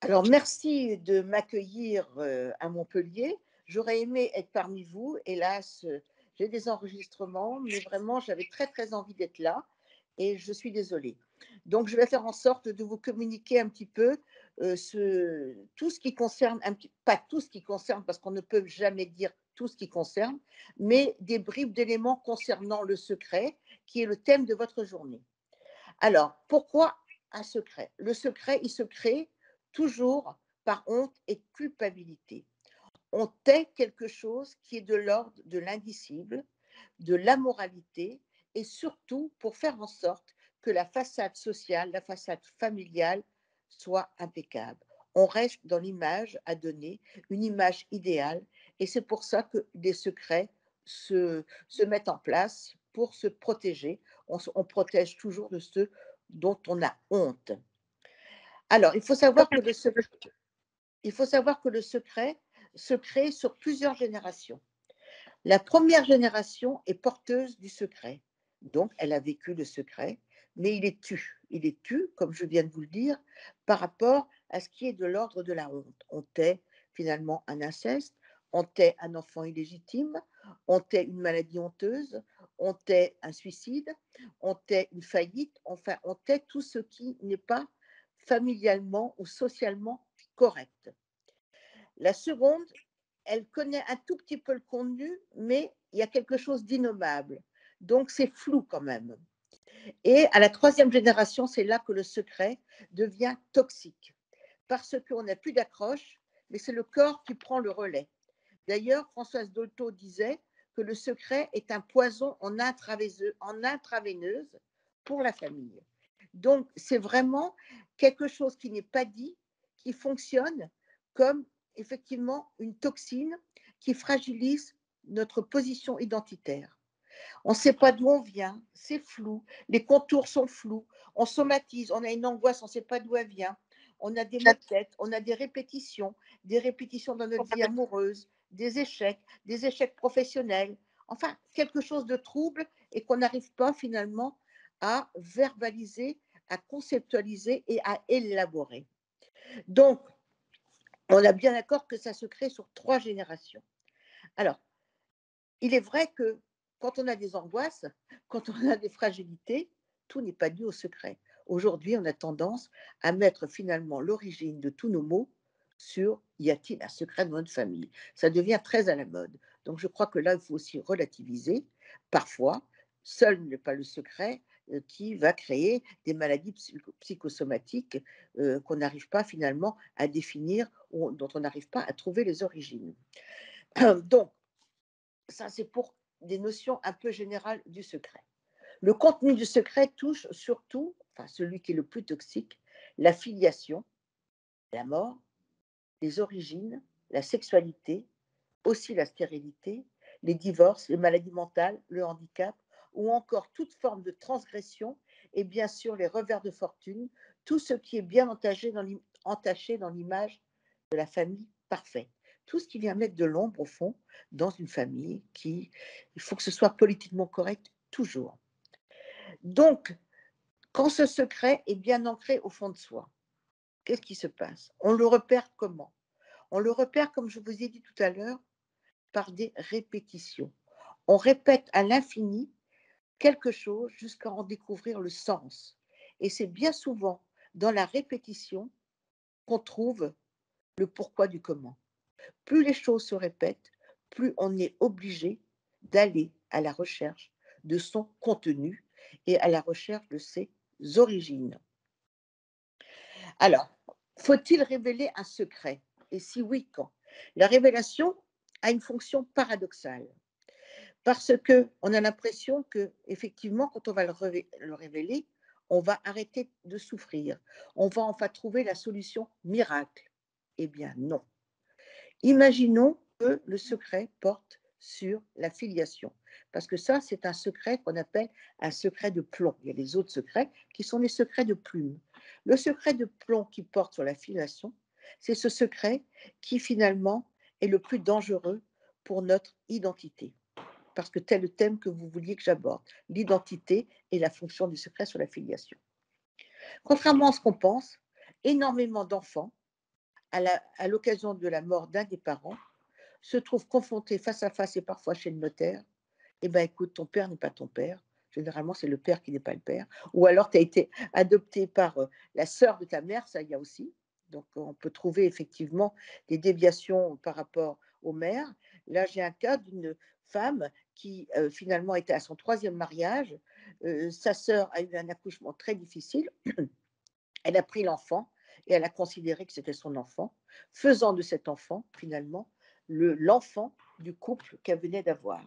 Alors, merci de m'accueillir à Montpellier. J'aurais aimé être parmi vous. Hélas, j'ai des enregistrements, mais vraiment, j'avais très, très envie d'être là et je suis désolée. Donc, je vais faire en sorte de vous communiquer un petit peu tout ce qui concerne, pas tout ce qui concerne, parce qu'on ne peut jamais dire tout ce qui concerne, mais des bribes d'éléments concernant le secret, qui est le thème de votre journée. Alors, pourquoi un secret? Le secret, il se crée toujours par honte et culpabilité. On tait quelque chose qui est de l'ordre de l'indicible, de l'amoralité et surtout pour faire en sorte que la façade sociale, la façade familiale soit impeccable. On reste dans l'image à donner, une image idéale et c'est pour ça que des secrets se mettent en place pour se protéger. On protège toujours de ceux dont on a honte. Alors, il faut savoir que le secret se crée sur plusieurs générations. La première génération est porteuse du secret. Donc, elle a vécu le secret, mais il est tu. Il est tu, comme je viens de vous le dire, par rapport à ce qui est de l'ordre de la honte. On tait finalement un inceste, on tait un enfant illégitime, on tait une maladie honteuse, on tait un suicide, on tait une faillite, enfin, on tait tout ce qui n'est pas familialement ou socialement correct. La seconde, elle connaît un tout petit peu le contenu, mais il y a quelque chose d'innommable. Donc, c'est flou quand même. Et à la troisième génération, c'est là que le secret devient toxique, parce qu'on n'a plus d'accroche, mais c'est le corps qui prend le relais. D'ailleurs, Françoise Dolto disait que le secret est un poison en intraveineuse pour la famille. Donc, c'est vraiment quelque chose qui n'est pas dit, qui fonctionne comme effectivement une toxine qui fragilise notre position identitaire. On ne sait pas d'où on vient, c'est flou, les contours sont flous, on somatise, on a une angoisse, on ne sait pas d'où elle vient, on a des maux de tête, on a des répétitions dans notre vie amoureuse, des échecs professionnels, enfin quelque chose de trouble et qu'on n'arrive pas finalement à verbaliser, à conceptualiser et à élaborer. Donc, on a bien d'accord que ça se crée sur 3 générations. Alors, il est vrai que quand on a des angoisses, quand on a des fragilités, tout n'est pas dû au secret. Aujourd'hui, on a tendance à mettre finalement l'origine de tous nos maux sur y a-t-il un secret dans notre famille? Ça devient très à la mode. Donc je crois que là, il faut aussi relativiser. Parfois, seul n'est pas le secret qui va créer des maladies psychosomatiques qu'on n'arrive pas finalement à définir ou dont on n'arrive pas à trouver les origines. Donc, ça, c'est pour des notions un peu générales du secret. Le contenu du secret touche surtout, enfin celui qui est le plus toxique, la filiation, la mort, les origines, la sexualité, aussi la stérilité, les divorces, les maladies mentales, le handicap, ou encore toute forme de transgression, et bien sûr les revers de fortune, tout ce qui est bien entaché dans l'image de la famille parfaite. Tout ce qui vient mettre de l'ombre, au fond, dans une famille il faut que ce soit politiquement correct toujours. Donc, quand ce secret est bien ancré au fond de soi, qu'est-ce qui se passe? On le repère comment? On le repère, comme je vous ai dit tout à l'heure, par des répétitions. On répète à l'infini quelque chose jusqu'à en découvrir le sens. Et c'est bien souvent dans la répétition qu'on trouve le pourquoi du comment. Plus les choses se répètent, plus on est obligé d'aller à la recherche de son contenu et à la recherche de ses origines. Alors, faut-il révéler un secret? Et si oui, quand? La révélation a une fonction paradoxale parce qu'on a l'impression que, effectivement, quand on va le révéler, on va arrêter de souffrir. On va enfin trouver la solution miracle. Eh bien, non. Imaginons que le secret porte sur la filiation, parce que ça, c'est un secret qu'on appelle un secret de plomb. Il y a les autres secrets qui sont les secrets de plume. Le secret de plomb qui porte sur la filiation, c'est ce secret qui finalement est le plus dangereux pour notre identité, parce que tel le thème que vous vouliez que j'aborde, l'identité et la fonction du secret sur la filiation. Contrairement à ce qu'on pense, énormément d'enfants à l'occasion de la mort d'un des parents, se trouvent confrontés face à face et parfois chez le notaire. Eh bien, écoute, ton père n'est pas ton père. Généralement, c'est le père qui n'est pas le père. Ou alors, tu as été adopté par la sœur de ta mère, ça, il y a aussi. Donc, on peut trouver effectivement des déviations par rapport aux mères. Là, j'ai un cas d'une femme qui finalement était à son troisième mariage. Sa sœur a eu un accouchement très difficile. Elle a pris l'enfant et elle a considéré que c'était son enfant, faisant de cet enfant, finalement, l'enfant du couple qu'elle venait d'avoir.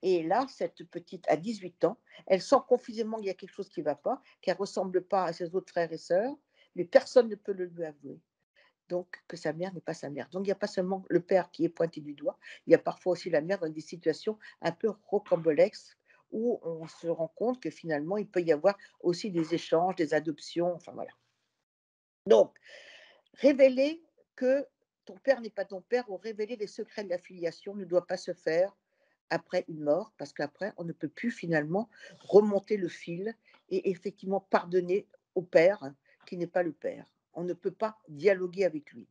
Et là, cette petite, à 18 ans, elle sent confusément qu'il y a quelque chose qui ne va pas, qu'elle ne ressemble pas à ses autres frères et sœurs, mais personne ne peut le lui avouer. Donc, que sa mère n'est pas sa mère. Donc, il n'y a pas seulement le père qui est pointé du doigt, il y a parfois aussi la mère dans des situations un peu rocambolesques où on se rend compte que finalement, il peut y avoir aussi des échanges, des adoptions, enfin voilà. Donc, révéler que ton père n'est pas ton père ou révéler les secrets de la filiation ne doit pas se faire après une mort, parce qu'après, on ne peut plus finalement remonter le fil et effectivement pardonner au père qui n'est pas le père. On ne peut pas dialoguer avec lui.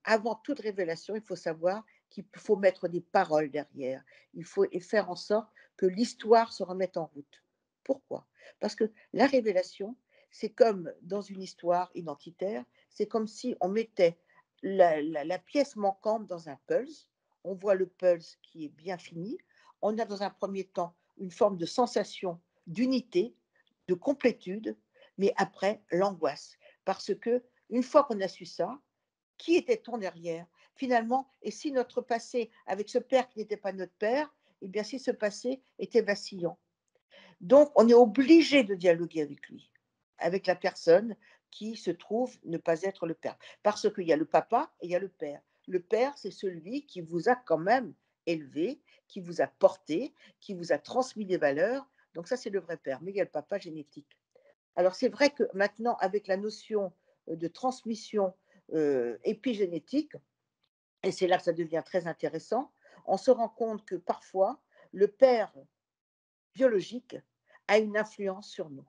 Avant toute révélation, il faut savoir qu'il faut mettre des paroles derrière. Il faut faire en sorte que l'histoire se remette en route. Pourquoi? Parce que la révélation, c'est comme dans une histoire identitaire, c'est comme si on mettait la pièce manquante dans un puzzle. On voit le puzzle qui est bien fini. On a dans un premier temps une forme de sensation d'unité, de complétude, mais après l'angoisse. Parce que une fois qu'on a su ça, qui était-on derrière finalement? Et si notre passé avec ce père qui n'était pas notre père, eh bien si ce passé était vacillant. Donc on est obligé de dialoguer avec lui, avec la personne qui se trouve ne pas être le père. Parce qu'il y a le papa et il y a le père. Le père, c'est celui qui vous a quand même élevé, qui vous a porté, qui vous a transmis des valeurs. Donc ça, c'est le vrai père. Mais il y a le papa génétique. Alors c'est vrai que maintenant, avec la notion de transmission épigénétique, et c'est là que ça devient très intéressant, on se rend compte que parfois, le père biologique a une influence sur nous.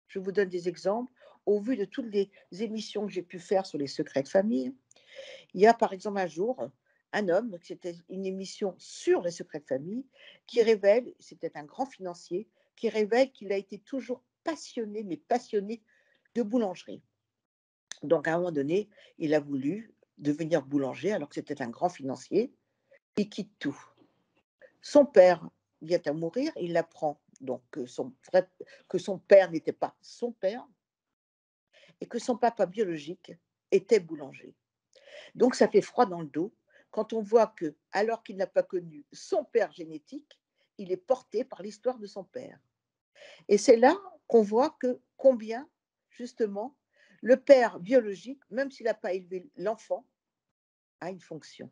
Je vous donne des exemples. Au vu de toutes les émissions que j'ai pu faire sur les secrets de famille, il y a par exemple un jour un homme, c'était une émission sur les secrets de famille, qui révèle, c'était un grand financier, qui révèle qu'il a été toujours passionné, mais passionné de boulangerie. Donc à un moment donné, il a voulu devenir boulanger alors que c'était un grand financier. Il quitte tout. Son père vient à mourir, il apprend donc que son père n'était pas son père et que son papa biologique était boulanger. Donc ça fait froid dans le dos quand on voit que, alors qu'il n'a pas connu son père génétique, il est porté par l'histoire de son père. Et c'est là qu'on voit que combien, justement, le père biologique, même s'il n'a pas élevé l'enfant, a une fonction.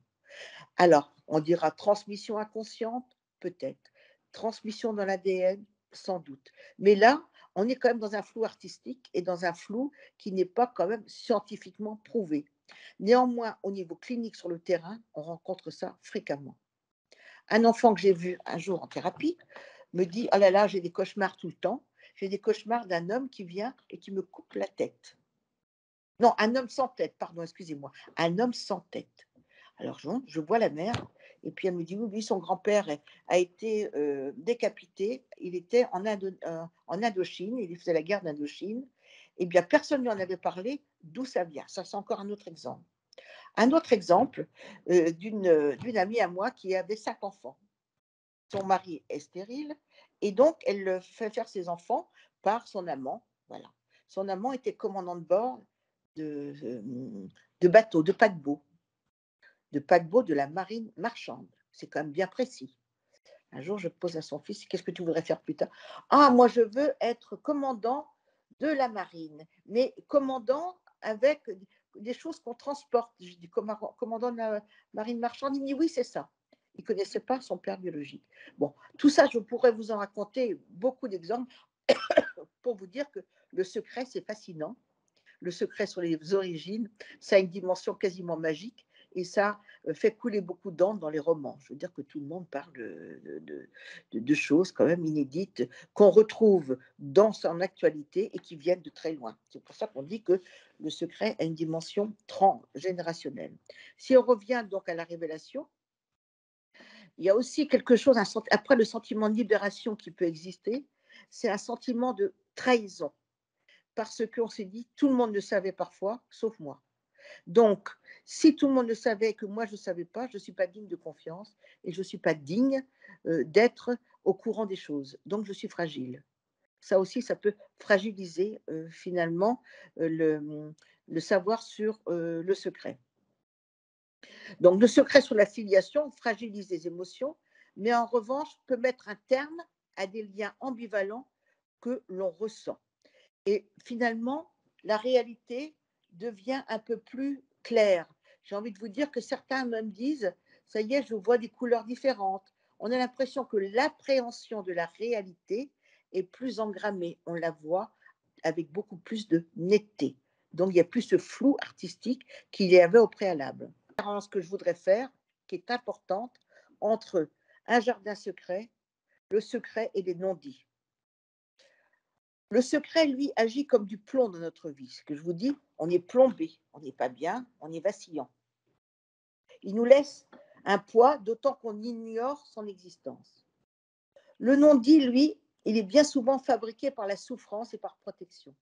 Alors, on dira transmission inconsciente, peut-être. Transmission dans l'ADN, sans doute. Mais là, on est quand même dans un flou artistique et dans un flou qui n'est pas quand même scientifiquement prouvé. Néanmoins, au niveau clinique sur le terrain, on rencontre ça fréquemment. Un enfant que j'ai vu un jour en thérapie me dit: oh là là, j'ai des cauchemars tout le temps. J'ai des cauchemars d'un homme qui vient et qui me coupe la tête. Non, un homme sans tête, pardon, excusez-moi. Un homme sans tête. Alors je vois la mère, et puis elle me dit: oui, oui, son grand-père a été décapité. Il était en Indochine, il faisait la guerre d'Indochine. Eh bien, personne ne lui en avait parlé, d'où ça vient. Ça, c'est encore un autre exemple. Un autre exemple d'une amie à moi qui avait 5 enfants. Son mari est stérile, et donc elle fait faire ses enfants par son amant. Voilà. Son amant était commandant de bord de, de bateau, de paquebot de la marine marchande. C'est quand même bien précis. Un jour, je pose à son fils: qu'est-ce que tu voudrais faire plus tard? Ah, moi, je veux être commandant de la marine, mais commandant avec des choses qu'on transporte. Je dis: commandant de la marine marchande? Il dit: oui, c'est ça. Il ne connaissait pas son père biologique. Bon, tout ça, je pourrais vous en raconter beaucoup d'exemples pour vous dire que le secret, c'est fascinant. Le secret sur les origines, ça a une dimension quasiment magique. et ça fait couler beaucoup d'encre dans les romans. Je veux dire que tout le monde parle de choses quand même inédites qu'on retrouve dans son actualité et qui viennent de très loin. C'est pour ça qu'on dit que le secret a une dimension transgénérationnelle. Si on revient donc à la révélation, il y a aussi quelque chose, après le sentiment de libération qui peut exister, c'est un sentiment de trahison. Parce qu'on s'est dit, tout le monde le savait parfois, sauf moi. Donc, si tout le monde le savait et que moi je ne savais pas, je ne suis pas digne de confiance et je ne suis pas digne d'être au courant des choses. Donc, je suis fragile. Ça aussi, ça peut fragiliser finalement le savoir sur le secret. Donc, le secret sur la filiation fragilise les émotions, mais en revanche peut mettre un terme à des liens ambivalents que l'on ressent. Et finalement, la réalité devient un peu plus claire. J'ai envie de vous dire que certains même disent, ça y est, je vois des couleurs différentes. On a l'impression que l'appréhension de la réalité est plus engrammée. On la voit avec beaucoup plus de netteté. Donc, il n'y a plus ce flou artistique qu'il y avait au préalable. La différence que je voudrais faire, qui est importante, entre un jardin secret, le secret et les non-dits. Le secret, lui, agit comme du plomb dans notre vie. Ce que je vous dis, on est plombé, on n'est pas bien, on est vacillant. Il nous laisse un poids, d'autant qu'on ignore son existence. Le non-dit, lui, il est bien souvent fabriqué par la souffrance et par protection.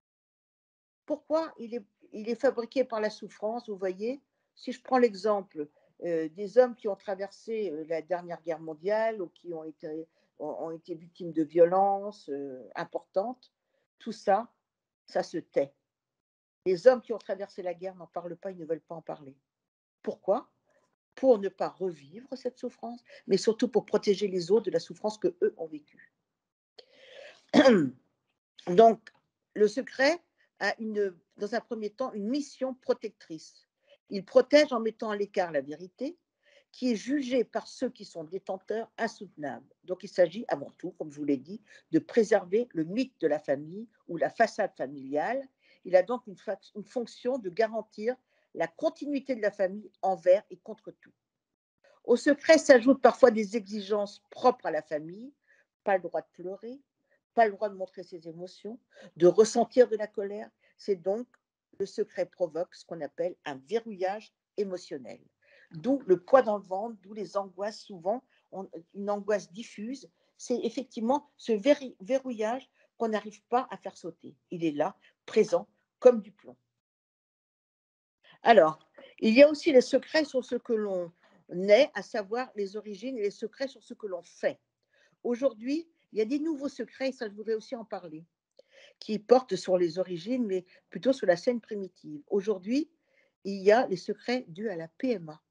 Pourquoi il est fabriqué par la souffrance? Vous voyez, si je prends l'exemple des hommes qui ont traversé la dernière guerre mondiale ou qui ont été victimes de violences importantes, tout ça, ça se tait. Les hommes qui ont traversé la guerre n'en parlent pas, ils ne veulent pas en parler. Pourquoi? Pour ne pas revivre cette souffrance, mais surtout pour protéger les autres de la souffrance qu'eux ont vécue. Donc, le secret a dans un premier temps une mission protectrice. Il protège en mettant à l'écart la vérité, qui est jugée par ceux qui sont détenteurs insoutenable. Donc, il s'agit avant tout, comme je vous l'ai dit, de préserver le mythe de la famille ou la façade familiale. Il a donc une fonction de garantir la continuité de la famille envers et contre tout. Au secret s'ajoutent parfois des exigences propres à la famille, pas le droit de pleurer, pas le droit de montrer ses émotions, de ressentir de la colère. C'est donc le secret provoque ce qu'on appelle un verrouillage émotionnel. D'où le poids dans le ventre, d'où les angoisses souvent, une angoisse diffuse. C'est effectivement ce verrouillage qu'on n'arrive pas à faire sauter. Il est là, présent, comme du plomb. Alors, il y a aussi les secrets sur ce que l'on est, à savoir les origines, et les secrets sur ce que l'on fait. Aujourd'hui, il y a des nouveaux secrets, et ça je voudrais aussi en parler, qui portent sur les origines, mais plutôt sur la scène primitive. Aujourd'hui, il y a les secrets dus à la PMA,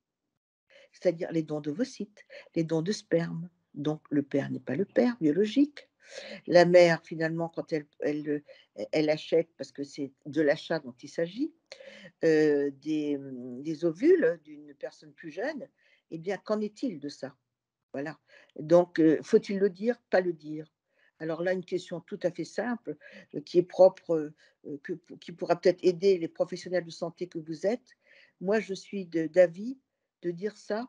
c'est-à-dire les dons d'ovocytes, les dons de sperme. Donc, le père n'est pas le père biologique. La mère, finalement, quand elle achète, parce que c'est de l'achat dont il s'agit, des ovules d'une personne plus jeune, eh bien, qu'en est-il de ça? Voilà. Donc, faut-il le dire, pas le dire? Alors là, une question tout à fait simple, qui est propre, qui pourra peut-être aider les professionnels de santé que vous êtes. Moi, je suis d'avis de dire ça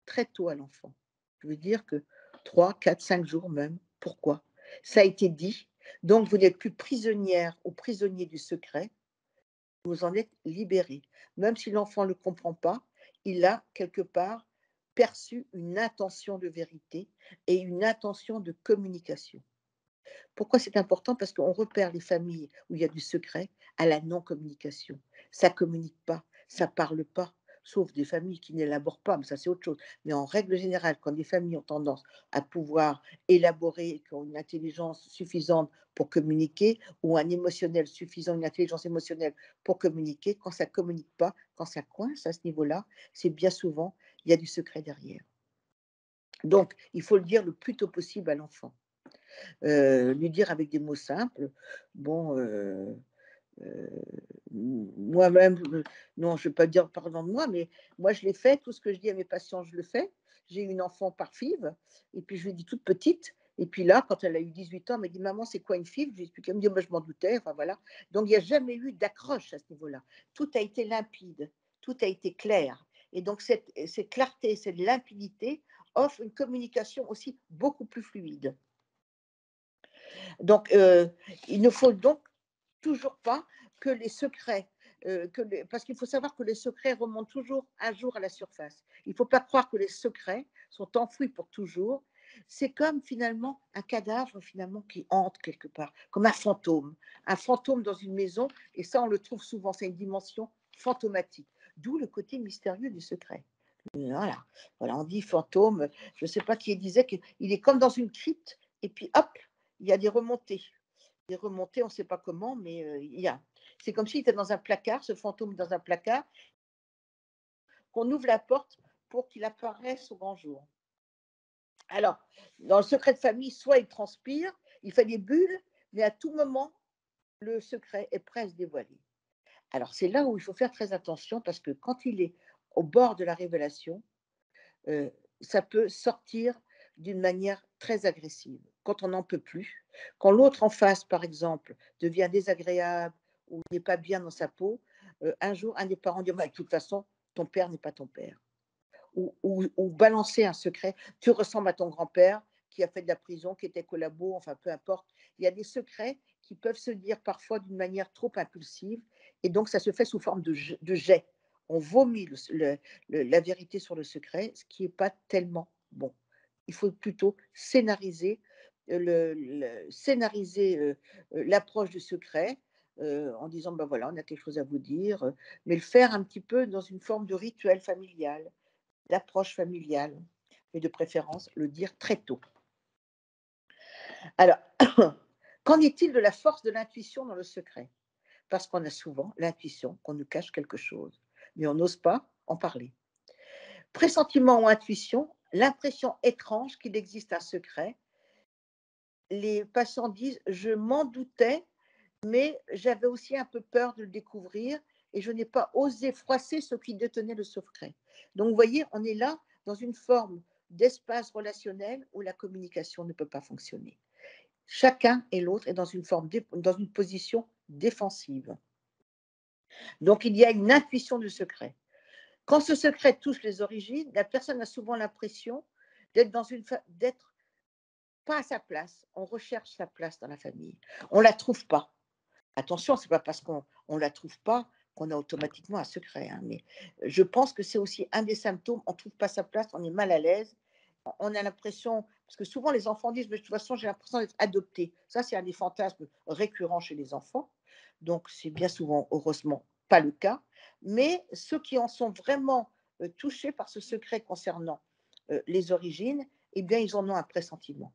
très tôt à l'enfant. Je veux dire que 3, 4, 5 jours même. Pourquoi? Ça a été dit, donc vous n'êtes plus prisonnière ou prisonnier du secret, vous en êtes libéré. Même si l'enfant ne le comprend pas, il a quelque part perçu une intention de vérité et une intention de communication. Pourquoi c'est important? Parce qu'on repère les familles où il y a du secret à la non-communication. Ça ne communique pas, ça ne parle pas, sauf des familles qui n'élaborent pas, mais ça c'est autre chose. Mais en règle générale, quand des familles ont tendance à pouvoir élaborer, qui ont une intelligence suffisante pour communiquer, ou un émotionnel suffisant, une intelligence émotionnelle pour communiquer, quand ça ne communique pas, quand ça coince à ce niveau-là, c'est bien souvent, il y a du secret derrière. Donc, il faut le dire le plus tôt possible à l'enfant. Lui dire avec des mots simples, bon, moi-même, non, je ne vais pas dire pardon de moi, mais moi je l'ai fait, tout ce que je dis à mes patients, je le fais. J'ai eu une enfant par FIV, et puis je lui ai dit toute petite, et puis là, quand elle a eu 18 ans, elle m'a dit: «Maman, c'est quoi une FIV?» Je lui ai expliqué, elle me dit: «Bah, je m'en doutais», enfin voilà. Donc il n'y a jamais eu d'accroche à ce niveau-là. Tout a été limpide, tout a été clair. Et donc, cette clarté, cette limpidité offre une communication aussi beaucoup plus fluide. Donc, il ne faut donc toujours pas que les secrets, parce qu'il faut savoir que les secrets remontent toujours un jour à la surface. Il ne faut pas croire que les secrets sont enfouis pour toujours. C'est comme finalement un cadavre finalement qui hante quelque part, comme un fantôme dans une maison, et ça on le trouve souvent, c'est une dimension fantomatique, d'où le côté mystérieux du secret. Voilà, voilà, on dit fantôme, je ne sais pas qui disait qu'il est comme dans une crypte, et puis hop, il y a des remontées. Des remontées, on ne sait pas comment, mais il y a. C'est comme s'il était dans un placard, ce fantôme dans un placard, qu'on ouvre la porte pour qu'il apparaisse au grand jour. Alors, dans le secret de famille, soit il transpire, il fait des bulles, mais à tout moment, le secret est prêt à se dévoiler. Alors, c'est là où il faut faire très attention, parce que quand il est au bord de la révélation, euh, ça peut sortir d'une manière très agressive. Quand on n'en peut plus, quand l'autre en face, par exemple, devient désagréable ou n'est pas bien dans sa peau, un jour, un des parents dit bah, de toute façon, ton père n'est pas ton père. Ou balancer un secret, tu ressembles à ton grand-père qui a fait de la prison, qui était collabo, enfin peu importe. Il y a des secrets qui peuvent se dire parfois d'une manière trop impulsive, et donc ça se fait sous forme de jet. On vomit la vérité sur le secret, ce qui n'est pas tellement bon. Il faut plutôt scénariser l'approche du secret, en disant ben voilà, on a quelque chose à vous dire, mais le faire un petit peu dans une forme de rituel familial, d'approche familiale, et de préférence le dire très tôt. Alors, qu'en est-il de la force de l'intuition dans le secret? Parce qu'on a souvent l'intuition qu'on nous cache quelque chose, mais on n'ose pas en parler. Pressentiment ou intuition, l'impression étrange qu'il existe un secret. Les patients disent « je m'en doutais, mais j'avais aussi un peu peur de le découvrir et je n'ai pas osé froisser ce qui détenait le secret ». Donc, vous voyez, on est là dans une forme d'espace relationnel où la communication ne peut pas fonctionner. Chacun et l'autre est dans une position défensive. Donc, il y a une intuition du secret. Quand ce secret touche les origines, la personne a souvent l'impression d'être pas à sa place. On recherche sa place dans la famille. On ne la trouve pas. Attention, ce n'est pas parce qu'on ne la trouve pas qu'on a automatiquement un secret. Hein, mais je pense que c'est aussi un des symptômes. On ne trouve pas sa place, on est mal à l'aise. On a l'impression, parce que souvent les enfants disent, mais de toute façon, j'ai l'impression d'être adopté. Ça, c'est un des fantasmes récurrents chez les enfants. Donc, c'est bien souvent, heureusement, pas le cas. Mais ceux qui en sont vraiment touchés par ce secret concernant les origines, eh bien, ils en ont un pressentiment.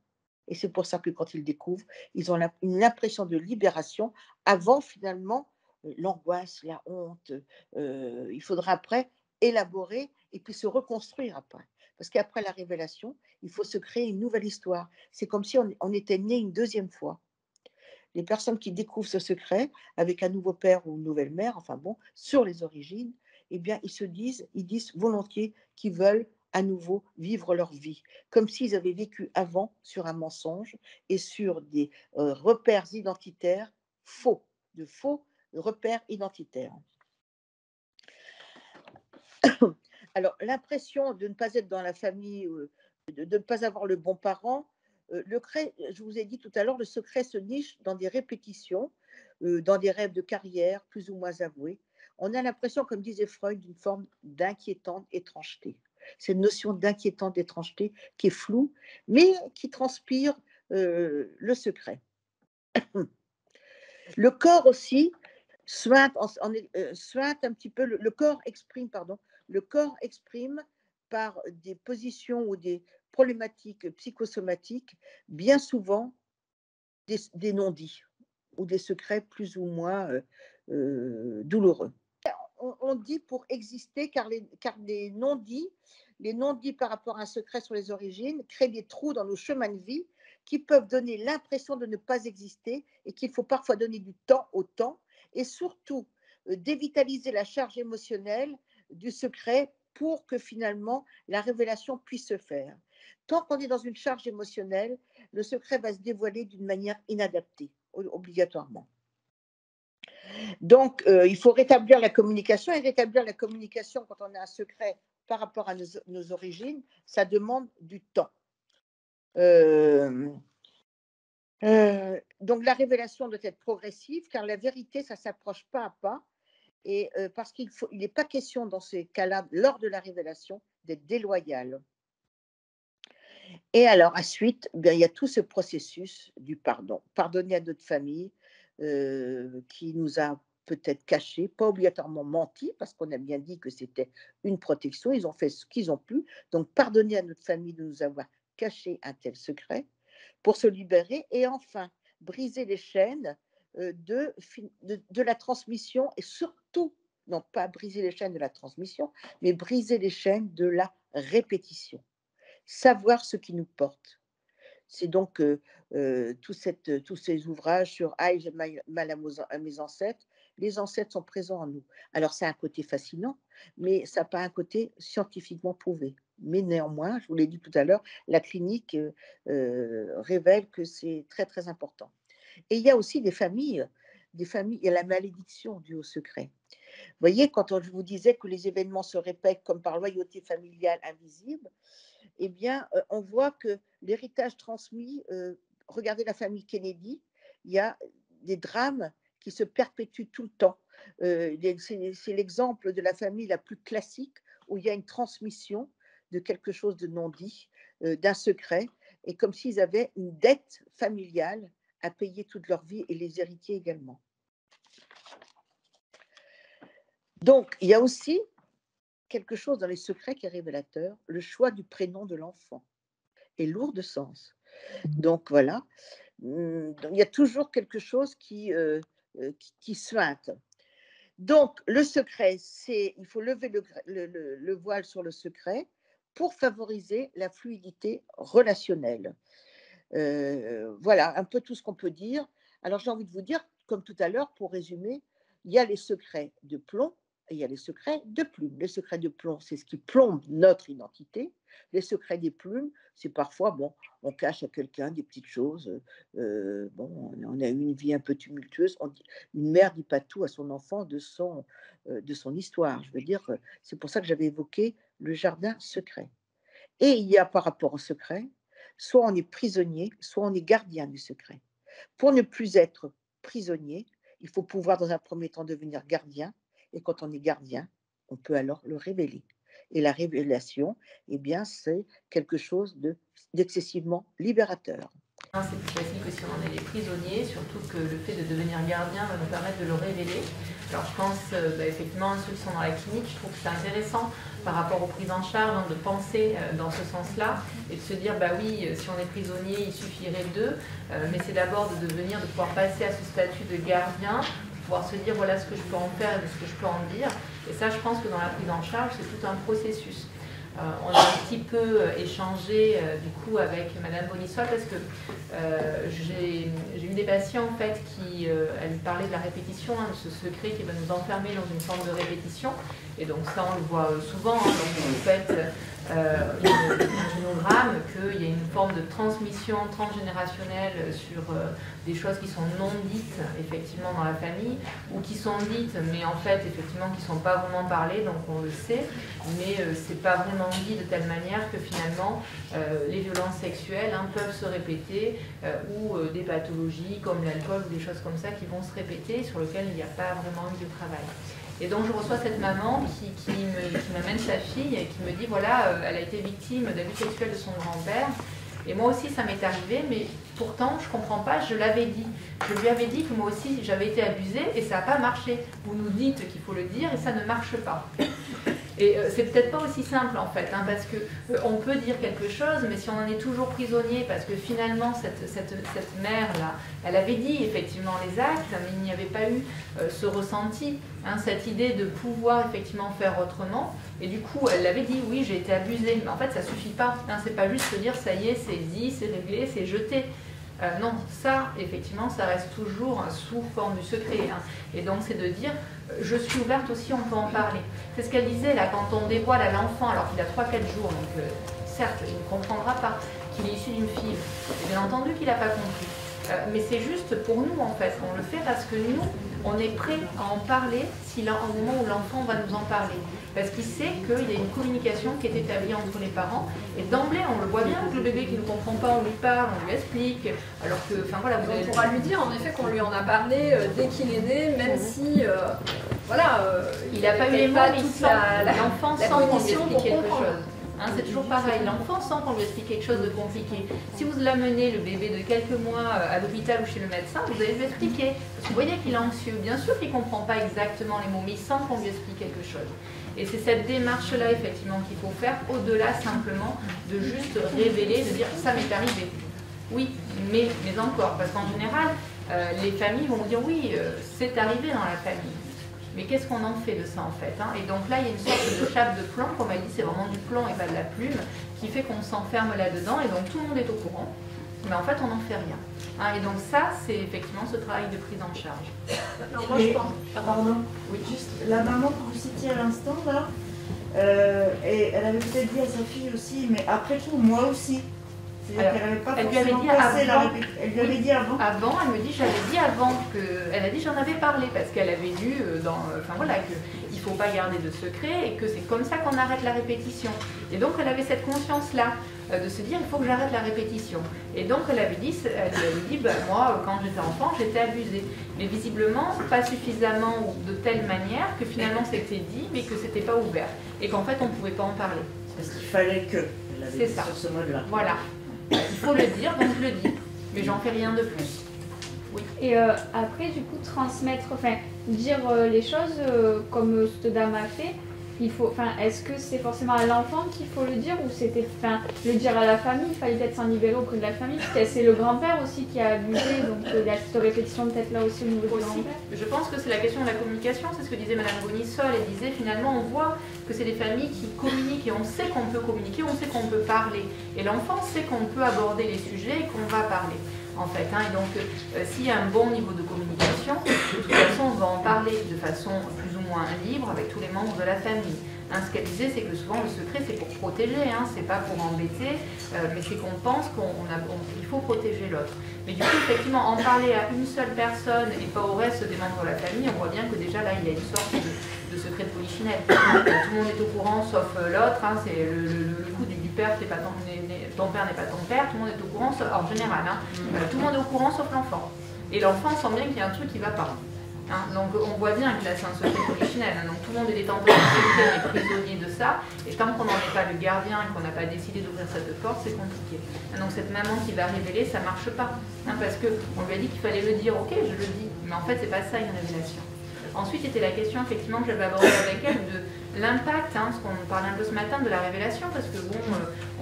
Et c'est pour ça que quand ils découvrent, ils ont une impression de libération avant finalement l'angoisse, la honte. Il faudra après élaborer et puis se reconstruire après. Parce qu'après la révélation, il faut se créer une nouvelle histoire. C'est comme si on était né une deuxième fois. Les personnes qui découvrent ce secret avec un nouveau père ou une nouvelle mère, enfin bon, sur les origines, eh bien, ils disent volontiers qu'ils veulent à nouveau vivre leur vie, comme s'ils avaient vécu avant sur un mensonge et sur des repères identitaires faux, de faux repères identitaires. Alors, l'impression de ne pas être dans la famille, de ne pas avoir le bon parent, je vous ai dit tout à l'heure, le secret se niche dans des répétitions, dans des rêves de carrière plus ou moins avoués. On a l'impression, comme disait Freud, d'une forme d'inquiétante étrangeté. Cette notion d'inquiétante étrangeté qui est floue, mais qui transpire le secret. Le corps aussi suinte un petit peu, le corps exprime, par des positions ou des problématiques psychosomatiques, bien souvent des non-dits ou des secrets plus ou moins douloureux. On dit pour exister, car les non-dits par rapport à un secret sur les origines créent des trous dans nos chemins de vie qui peuvent donner l'impression de ne pas exister et qu'il faut parfois donner du temps au temps et surtout dévitaliser la charge émotionnelle du secret pour que finalement la révélation puisse se faire. Tant qu'on est dans une charge émotionnelle, le secret va se dévoiler d'une manière inadaptée, obligatoirement. Donc, il faut rétablir la communication, et rétablir la communication quand on a un secret par rapport à nos origines, ça demande du temps. Donc la révélation doit être progressive, car la vérité, ça s'approche pas à pas, et parce il n'est pas question dans ces cas-là, lors de la révélation, d'être déloyal. Et alors ensuite, bien, il y a tout ce processus du pardon. Pardonner à notre famille, qui nous a peut-être caché, pas obligatoirement menti, parce qu'on a bien dit que c'était une protection, ils ont fait ce qu'ils ont pu. Donc pardonner à notre famille de nous avoir caché un tel secret pour se libérer, et enfin briser les chaînes de la transmission, et surtout, non pas briser les chaînes de la transmission, mais briser les chaînes de la répétition. Savoir ce qui nous porte. C'est donc tous ces ouvrages sur « j'ai mal à mes ancêtres », les ancêtres sont présents en nous. Alors, c'est un côté fascinant, mais ça n'a pas un côté scientifiquement prouvé. Mais néanmoins, je vous l'ai dit tout à l'heure, la clinique révèle que c'est très, très important. Et il y a aussi des familles, il y a la malédiction due au secret. Vous voyez, quand je vous disais que les événements se répètent comme par loyauté familiale invisible, eh bien, on voit que l'héritage transmis, regardez la famille Kennedy, il y a des drames qui se perpétuent tout le temps. C'est l'exemple de la famille la plus classique où il y a une transmission de quelque chose de non dit, d'un secret, et comme s'ils avaient une dette familiale à payer toute leur vie, et les héritiers également. Donc, il y a aussi quelque chose dans les secrets qui est révélateur, le choix du prénom de l'enfant est lourd de sens. Donc voilà, il y a toujours quelque chose qui suinte. Donc le secret, il faut lever le voile sur le secret pour favoriser la fluidité relationnelle. Voilà un peu tout ce qu'on peut dire. Alors j'ai envie de vous dire, comme tout à l'heure, pour résumer, il y a les secrets de plomb et il y a les secrets de plume. Les secrets de plomb, c'est ce qui plombe notre identité. Les secrets des plumes, c'est parfois, bon, on cache à quelqu'un des petites choses. Bon, on a eu une vie un peu tumultueuse. Une mère ne dit pas tout à son enfant de son histoire. Je veux dire, c'est pour ça que j'avais évoqué le jardin secret. Et il y a par rapport au secret, soit on est prisonnier, soit on est gardien du secret. Pour ne plus être prisonnier, il faut pouvoir dans un premier temps devenir gardien, et quand on est gardien, on peut alors le révéler. Et la révélation, eh bien, c'est quelque chose d'excessivement libérateur. C'est plus facile que si on en est les prisonniers, surtout que le fait de devenir gardien va nous permettre de le révéler. Alors je pense effectivement à ceux qui sont dans la clinique, je trouve que c'est intéressant par rapport aux prises en charge, hein, de penser dans ce sens-là et de se dire bah oui, si on est prisonnier, il suffirait d'eux, mais c'est d'abord de pouvoir passer à ce statut de gardien, de pouvoir se dire voilà ce que je peux en faire et de ce que je peux en dire. Et ça, je pense que dans la prise en charge, c'est tout un processus. On a un petit peu échangé du coup avec Madame Bonissol parce que j'ai eu des patients en fait qui elle me parlait de la répétition, hein, de ce secret qui va nous enfermer dans une forme de répétition. Et donc ça on le voit souvent, hein, quand vous faites un génogramme, qu'il y a une forme de transmission transgénérationnelle sur des choses qui sont non dites effectivement dans la famille, ou qui sont dites mais en fait effectivement qui ne sont pas vraiment parlées, donc on le sait, mais c'est pas vraiment dit de telle manière que finalement les violences sexuelles peuvent se répéter, ou des pathologies comme l'alcool ou des choses comme ça qui vont se répéter, sur lesquelles il n'y a pas vraiment eu de travail. Et donc je reçois cette maman qui m'amène sa fille et qui me dit voilà, elle a été victime d'abus sexuels de son grand-père. Et moi aussi ça m'est arrivé, mais pourtant je ne comprends pas, je l'avais dit. Je lui avais dit que moi aussi j'avais été abusée et ça n'a pas marché. Vous nous dites qu'il faut le dire et ça ne marche pas. Et c'est peut-être pas aussi simple en fait, hein, parce que on peut dire quelque chose, mais si on en est toujours prisonnier, parce que finalement cette mère-là, elle avait dit effectivement les actes, mais il n'y avait pas eu ce ressenti, hein, cette idée de pouvoir effectivement faire autrement, et du coup elle l'avait dit, oui j'ai été abusée, mais en fait ça suffit pas, hein, c'est pas juste se dire ça y est, c'est dit, c'est réglé, c'est jeté. Non, ça, effectivement, ça reste toujours sous forme du secret. Hein. Et donc, c'est de dire, je suis ouverte aussi, on peut en parler. C'est ce qu'elle disait, là, quand on dévoile à l'enfant, alors qu'il a 3-4 jours, donc certes, il ne comprendra pas qu'il est issu d'une fille. Et bien entendu qu'il n'a pas compris. Mais c'est juste pour nous, en fait. On le fait parce que nous, on est prêt à en parler au moment où l'enfant va nous en parler. Parce qu'il sait qu'il y a une communication qui est établie entre les parents. Et d'emblée, on le voit bien, que le bébé qui ne comprend pas, on lui parle, on lui explique. Alors que, enfin voilà, vous on pourra lui dire en effet qu'on lui en a parlé dès qu'il est né, même si, il n'a pas eu les mots, mais l'enfant sent qu'on lui explique quelque chose. Hein, c'est toujours pareil, l'enfant sent qu'on lui explique quelque chose de compliqué. Si vous l'amenez, le bébé de quelques mois, à l'hôpital ou chez le médecin, vous allez lui expliquer. Parce que vous voyez qu'il est anxieux. Bien sûr qu'il ne comprend pas exactement les mots, mais il sent qu'on lui explique quelque chose. Et c'est cette démarche-là, effectivement, qu'il faut faire, au-delà simplement de juste révéler, de dire « ça m'est arrivé ». Oui, mais encore, parce qu'en général, les familles vont vous dire « oui, c'est arrivé dans la famille ». Mais qu'est-ce qu'on en fait de ça en fait, hein? Et donc là, il y a une sorte de chape de plomb, comme elle dit, c'est vraiment du plomb et pas de la plume, qui fait qu'on s'enferme là-dedans et donc tout le monde est au courant, mais en fait on n'en fait rien. Hein, et donc ça, c'est effectivement ce travail de prise en charge. Alors moi je pense... Pardon, oui, juste la maman que vous citiez à l'instant là, et elle avait peut-être dit à sa fille aussi, mais après tout, moi aussi. Elle lui avait dit avant. Elle lui avait dit avant. Avant, elle me dit, j'avais dit avant que. Elle a dit, j'en avais parlé parce qu'elle avait lu enfin voilà, qu'il ne faut pas garder de secret et que c'est comme ça qu'on arrête la répétition. Et donc elle avait cette conscience-là de se dire, il faut que j'arrête la répétition. Et donc elle lui avait dit, bah, moi, quand j'étais enfant, j'étais abusée. Mais visiblement, pas suffisamment ou de telle manière que finalement c'était dit, mais que c'était pas ouvert. Et qu'en fait, on ne pouvait pas en parler. Parce qu'il fallait que. C'est ça. Sur ce mode-là. Voilà. Il faut le dire, donc je le dis. Mais j'en fais rien de plus. Oui. Et après, du coup, transmettre, enfin, dire les choses comme cette dame a fait, il faut, enfin, est-ce que c'est forcément à l'enfant qu'il faut le dire ou c'était, enfin, le dire à la famille, il fallait peut-être s'en libérer auprès de la famille, parce que c'est le grand-père aussi qui a abusé, donc il y a cette répétition peut-être là aussi au niveau du grand-père. Je pense que c'est la question de la communication, c'est ce que disait Madame Bonissol, elle disait finalement on voit que c'est des familles qui communiquent et on sait qu'on peut communiquer, on sait qu'on peut parler. Et l'enfant sait qu'on peut aborder les sujets et qu'on va parler. En fait, hein. Et donc, s'il y a un bon niveau de communication, de toute façon, on va en parler de façon plus ou moins libre avec tous les membres de la famille. Hein, ce qu'elle disait, c'est que souvent le secret, c'est pour protéger, hein, c'est pas pour embêter, mais c'est qu'on pense qu'il faut protéger l'autre. Mais du coup, effectivement, en parler à une seule personne et pas au reste des membres de la famille, on voit bien que déjà là, il y a une sorte de secret de polichinelle. Tout le monde est au courant, sauf l'autre, hein, c'est le coup du père, c'est pas ton père n'est pas ton père, tout le monde est au courant, en général, hein, tout le monde est au courant sauf l'enfant. Et l'enfant sent bien qu'il y a un truc qui ne va pas. Hein, donc on voit bien que là c'est un secret polichinelle, hein, donc tout le monde est détenteur de secret, est prisonnier de ça, et tant qu'on n'en est pas le gardien et qu'on n'a pas décidé d'ouvrir cette porte, c'est compliqué. Hein, donc cette maman qui va révéler, ça ne marche pas, hein, parce qu'on lui a dit qu'il fallait le dire, ok je le dis, mais en fait c'est pas ça une révélation. Ensuite, c'était la question effectivement que j'avais abordée avec elle de l'impact, hein, parce qu'on parlait un peu ce matin de la révélation, parce que bon,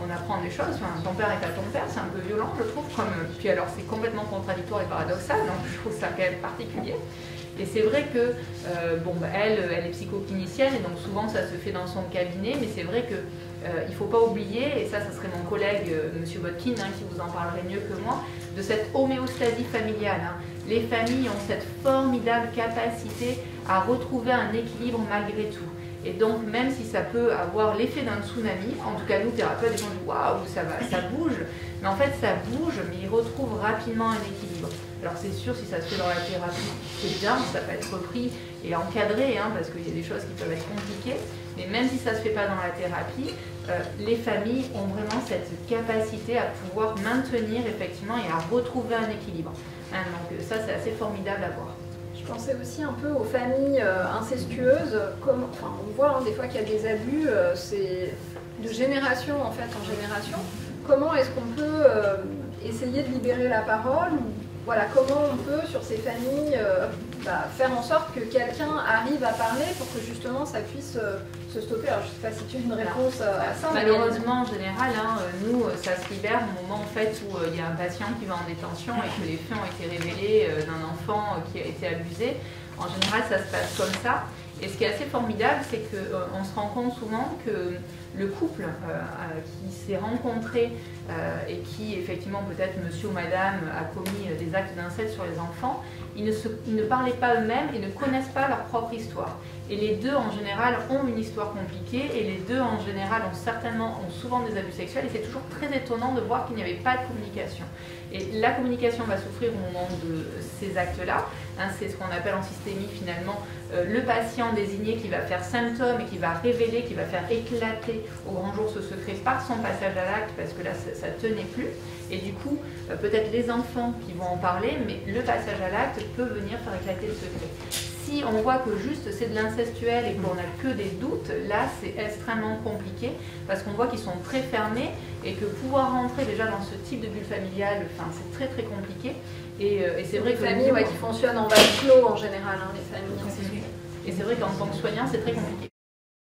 on apprend des choses, enfin, ton père est pas ton père, c'est un peu violent, je trouve, puis alors c'est complètement contradictoire et paradoxal, donc je trouve ça quand même particulier. Et c'est vrai que, elle est psychoclinicienne, et donc souvent ça se fait dans son cabinet, mais c'est vrai que il ne faut pas oublier, et ça serait mon collègue M. Botkin hein, qui vous en parlerait mieux que moi, de cette homéostasie familiale. Hein. Les familles ont cette formidable capacité à retrouver un équilibre malgré tout. Et donc, même si ça peut avoir l'effet d'un tsunami, en tout cas nous, thérapeutes, des gens disent « waouh, ça bouge », mais en fait, ça bouge, mais ils retrouvent rapidement un équilibre. Alors c'est sûr, si ça se fait dans la thérapie, c'est bien, ça peut être repris et encadré, hein, parce qu'il y a des choses qui peuvent être compliquées, mais même si ça ne se fait pas dans la thérapie, les familles ont vraiment cette capacité à pouvoir maintenir effectivement et à retrouver un équilibre. Hein, donc ça, c'est assez formidable à voir. Je pensais aussi un peu aux familles incestueuses, on voit hein, des fois qu'il y a des abus, c'est de génération en fait en génération. Comment est-ce qu'on peut essayer de libérer la parole? Voilà, comment on peut, sur ces familles, faire en sorte que quelqu'un arrive à parler pour que justement ça puisse se stopper. Alors je ne sais pas si tu as une réponse à ça. Malheureusement, en général, hein, nous, ça se libère au moment en fait, où il y a un patient qui va en détention et que les faits ont été révélés d'un enfant qui a été abusé. En général, ça se passe comme ça. Et ce qui est assez formidable, c'est qu'on se rend compte souvent que le couple qui s'est rencontré et qui, effectivement, peut-être monsieur ou madame a commis des actes d'inceste sur les enfants, ils ne parlaient pas eux-mêmes et ne connaissent pas leur propre histoire. Et les deux, en général, ont une histoire compliquée, et les deux, en général, ont souvent des abus sexuels, et c'est toujours très étonnant de voir qu'il n'y avait pas de communication. Et la communication va souffrir au moment de ces actes-là. Hein, c'est ce qu'on appelle en systémie, finalement, le patient désigné qui va faire symptôme et qui va révéler, qui va faire éclater au grand jour ce secret par son passage à l'acte, parce que là, ça ne tenait plus. Et du coup, peut-être les enfants qui vont en parler, mais le passage à l'acte peut venir faire éclater le secret. Si on voit que juste c'est de l'incestuel et qu'on n'a que des doutes, là c'est extrêmement compliqué parce qu'on voit qu'ils sont très fermés et que pouvoir rentrer déjà dans ce type de bulle familiale, enfin, c'est très très compliqué. Et c'est vrai que les familles qui fonctionnent en vase clos en général, hein, les familles. Et c'est vrai qu'en tant que soignant, c'est très compliqué.